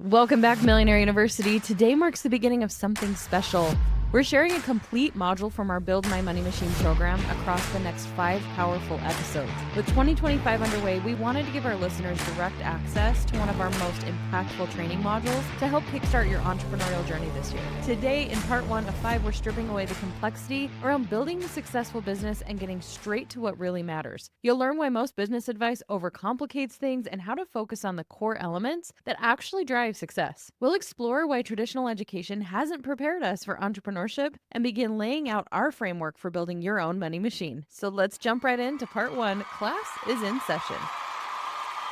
Welcome back, Millionaire University. Today marks the beginning of something special. We're sharing a complete module from our Build My Money Machine program across the next 5 powerful episodes. With 2025 underway, we wanted to give our listeners direct access to one of our most impactful training modules to help kickstart your entrepreneurial journey this year. Today, in part 1 of 5, we're stripping away the complexity around building a successful business and getting straight to what really matters. You'll learn why most business advice overcomplicates things and how to focus on the core elements that actually drive success. We'll explore why traditional education hasn't prepared us for entrepreneurship and begin laying out our framework for building your own money machine. So let's jump right into part 1. Class is in session.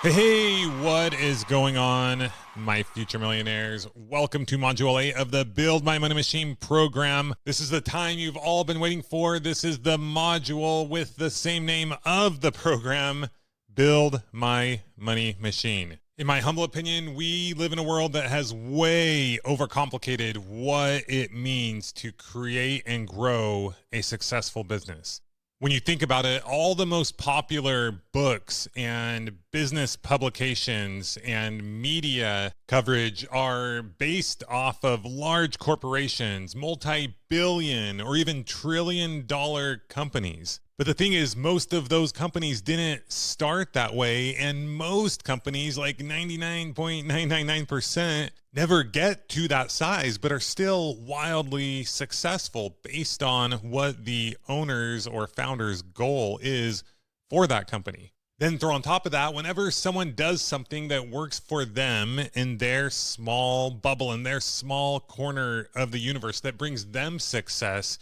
Hey, what is going on, my future millionaires? Welcome to Module 8 of the Build My Money Machine program. This is the time you've all been waiting for. This is the module with the same name of the program, Build My Money Machine. In my humble opinion, we live in a world that has way overcomplicated what it means to create and grow a successful business. When you think about it, all the most popular books and business publications and media coverage are based off of large corporations, multi-billion or even trillion-dollar companies. But the thing is, most of those companies didn't start that way, and most companies, like 99.999%, never get to that size, but are still wildly successful based on what the owner's or founder's goal is for that company. Then throw on top of that, whenever someone does something that works for them in their small bubble, in their small corner of the universe that brings them success,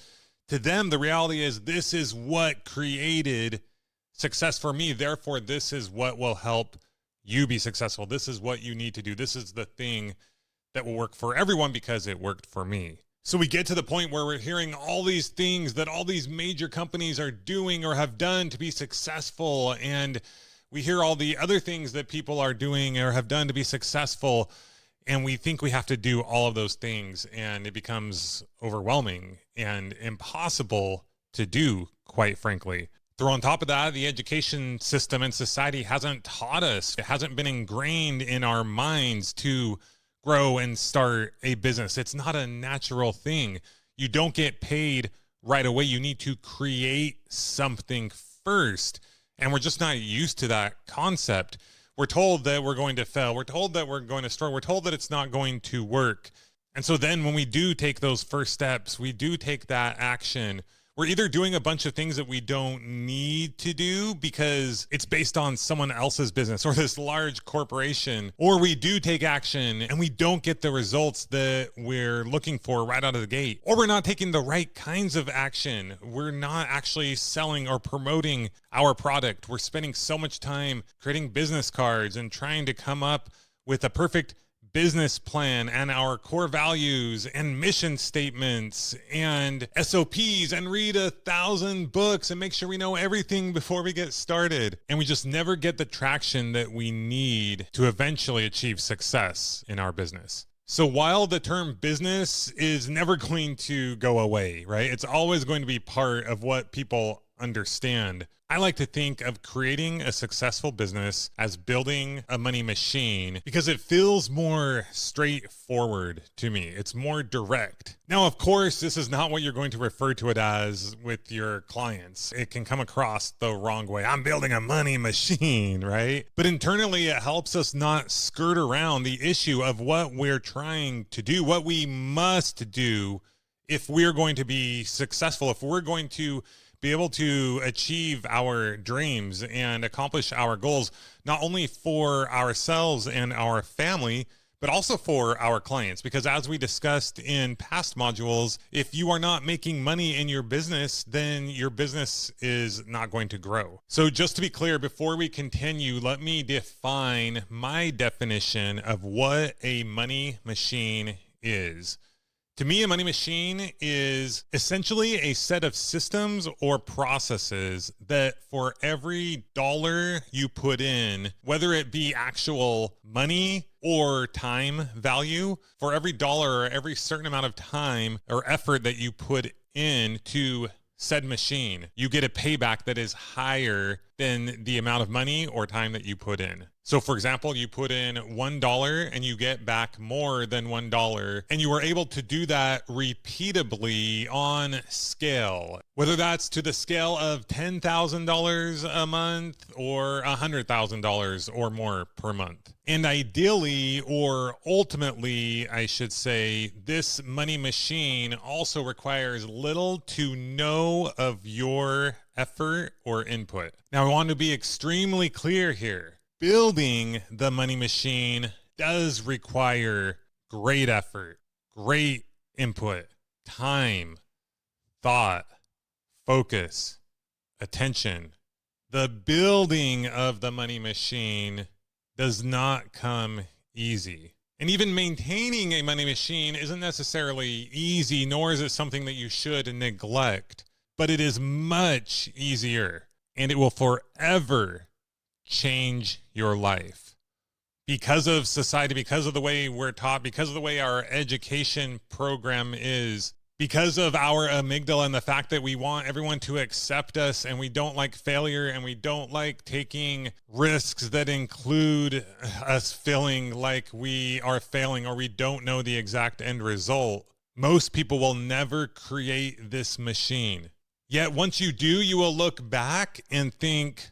to them, the reality is this is what created success for me. Therefore, this is what will help you be successful. This is what you need to do. This is the thing that will work for everyone because it worked for me. So we get to the point where we're hearing all these things that all these major companies are doing or have done to be successful. And we hear all the other things that people are doing or have done to be successful. And we think we have to do all of those things, and it becomes overwhelming and impossible to do, quite frankly. Throw on top of that, the education system and society hasn't taught us. It hasn't been ingrained in our minds to grow and start a business. It's not a natural thing. You don't get paid right away. You need to create something first. And we're just not used to that concept. We're told that we're going to fail. We're told that we're going to struggle. We're told that it's not going to work. And so then when we do take those first steps, we do take that action, we're either doing a bunch of things that we don't need to do because it's based on someone else's business or this large corporation, or we do take action and we don't get the results that we're looking for right out of the gate, or we're not taking the right kinds of action. We're not actually selling or promoting our product. We're spending so much time creating business cards and trying to come up with a perfect business plan and our core values and mission statements and SOPs and read 1,000 books and make sure we know everything before we get started. And we just never get the traction that we need to eventually achieve success in our business. So while the term business is never going to go away, right? It's always going to be part of what people understand. I like to think of creating a successful business as building a money machine because it feels more straightforward to me. It's more direct. Now, of course, this is not what you're going to refer to it as with your clients. It can come across the wrong way. I'm building a money machine, right? But internally, it helps us not skirt around the issue of what we're trying to do, what we must do if we're going to be successful, if we're going to be able to achieve our dreams and accomplish our goals, not only for ourselves and our family, but also for our clients. Because as we discussed in past modules, if you are not making money in your business, then your business is not going to grow. So just to be clear, before we continue, let me define my definition of what a money machine is. To me, a money machine is essentially a set of systems or processes that for every dollar you put in, whether it be actual money or time value, for every dollar or every certain amount of time or effort that you put into said machine, you get a payback that is higher than the amount of money or time that you put in. So for example, you put in $1 and you get back more than $1, and you are able to do that repeatably on scale, whether that's to the scale of $10,000 a month or $100,000 or more per month. And ideally, or ultimately, I should say, this money machine also requires little to no of your effort or input. Now, I want to be extremely clear here. Building the money machine does require great effort, great input, time, thought, focus, attention. The building of the money machine does not come easy. And even maintaining a money machine isn't necessarily easy, nor is it something that you should neglect, but it is much easier, and it will forever change your life. Because of society, because of the way we're taught, because of the way our education program is, because of our amygdala and the fact that we want everyone to accept us, and we don't like failure, and we don't like taking risks that include us feeling like we are failing or we don't know the exact end result, most people will never create this machine. Yet once you do, you will look back and think,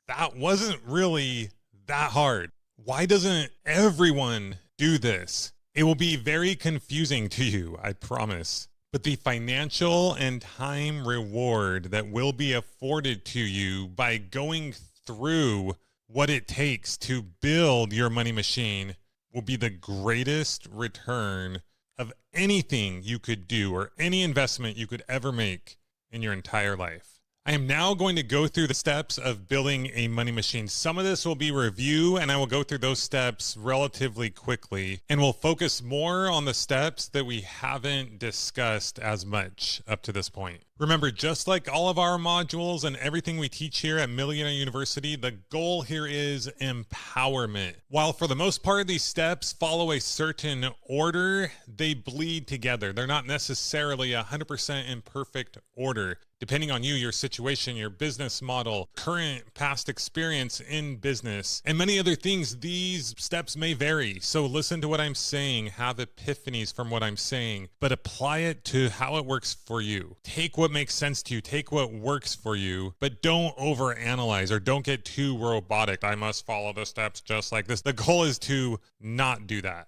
that wasn't really that hard. Why doesn't everyone do this? It will be very confusing to you, I promise. But the financial and time reward that will be afforded to you by going through what it takes to build your money machine will be the greatest return of anything you could do or any investment you could ever make in your entire life. I am now going to go through the steps of building a money machine. Some of this will be review, and I will go through those steps relatively quickly, and we'll focus more on the steps that we haven't discussed as much up to this point. Remember, just like all of our modules and everything we teach here at Millionaire University, the goal here is empowerment. While for the most part, these steps follow a certain order, they bleed together. They're not necessarily 100% in perfect order. Depending on you, your situation, your business model, current past experience in business, and many other things, these steps may vary. So listen to what I'm saying, have epiphanies from what I'm saying, but apply it to how it works for you. Take what makes sense to you, take what works for you, but don't overanalyze or don't get too robotic. I must follow the steps just like this. The goal is to not do that.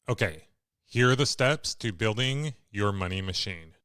Okay, here are the steps to building your money machine.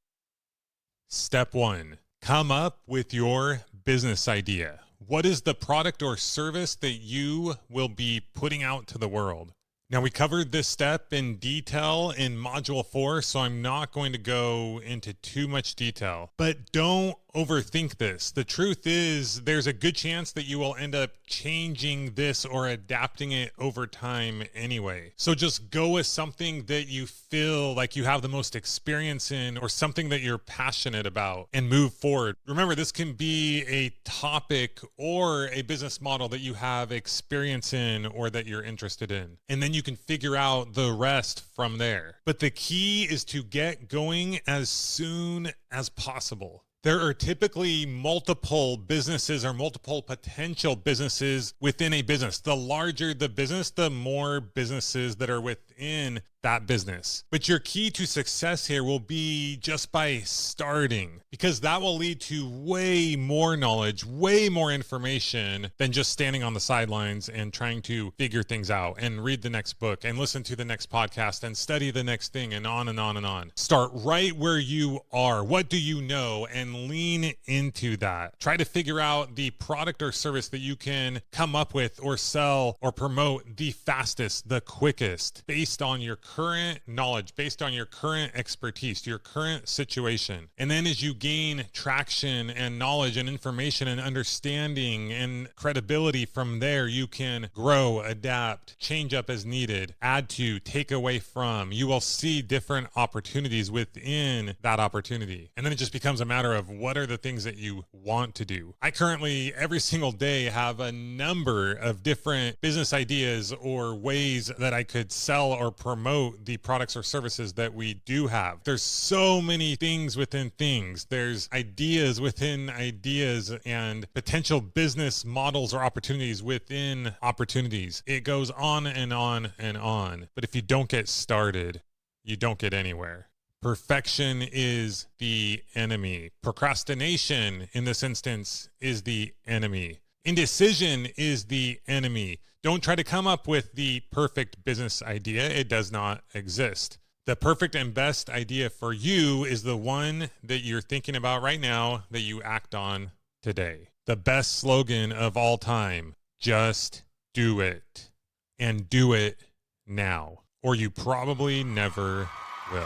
Step 1. Come up with your business idea. What is the product or service that you will be putting out to the world? Now, we covered this step in detail in Module 4, so I'm not going to go into too much detail. But don't overthink this. The truth is, there's a good chance that you will end up changing this or adapting it over time anyway. So just go with something that you feel like you have the most experience in or something that you're passionate about and move forward. Remember, this can be a topic or a business model that you have experience in or that you're interested in. And then you can figure out the rest from there. But the key is to get going as soon as possible. There are typically multiple businesses or multiple potential businesses within a business. The larger the business, the more businesses that are within that business. But your key to success here will be just by starting, because that will lead to way more knowledge, way more information than just standing on the sidelines and trying to figure things out and read the next book and listen to the next podcast and study the next thing and on and on and on. Start right where you are. What do you know? And lean into that. Try to figure out the product or service that you can come up with or sell or promote the fastest, the quickest, based on your current knowledge, based on your current expertise, your current situation. And then as you gain traction and knowledge and information and understanding and credibility from there, you can grow, adapt, change up as needed, add to, take away from. You will see different opportunities within that opportunity. And then it just becomes a matter of of what are the things that you want to do. I currently, every single day, have a number of different business ideas or ways that I could sell or promote the products or services that we do have. There's so many things within things. There's ideas within ideas and potential business models or opportunities within opportunities. It goes on and on and on. But if you don't get started, you don't get anywhere. Perfection is the enemy. Procrastination, in this instance, is the enemy. Indecision is the enemy. Don't try to come up with the perfect business idea. It does not exist. The perfect and best idea for you is the one that you're thinking about right now that you act on today. The best slogan of all time, just do it, and do it now, or you probably never will.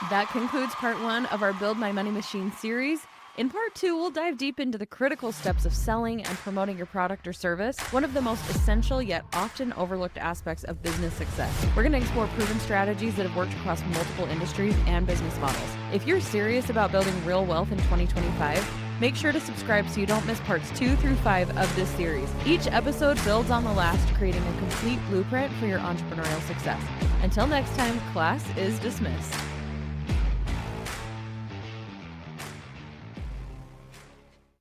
That concludes part 1 of our Build My Money Machine series. In part 2, we'll dive deep into the critical steps of selling and promoting your product or service, one of the most essential yet often overlooked aspects of business success. We're going to explore proven strategies that have worked across multiple industries and business models. If you're serious about building real wealth in 2025, make sure to subscribe so you don't miss parts 2 through 5 of this series. Each episode builds on the last, creating a complete blueprint for your entrepreneurial success. Until next time, class is dismissed.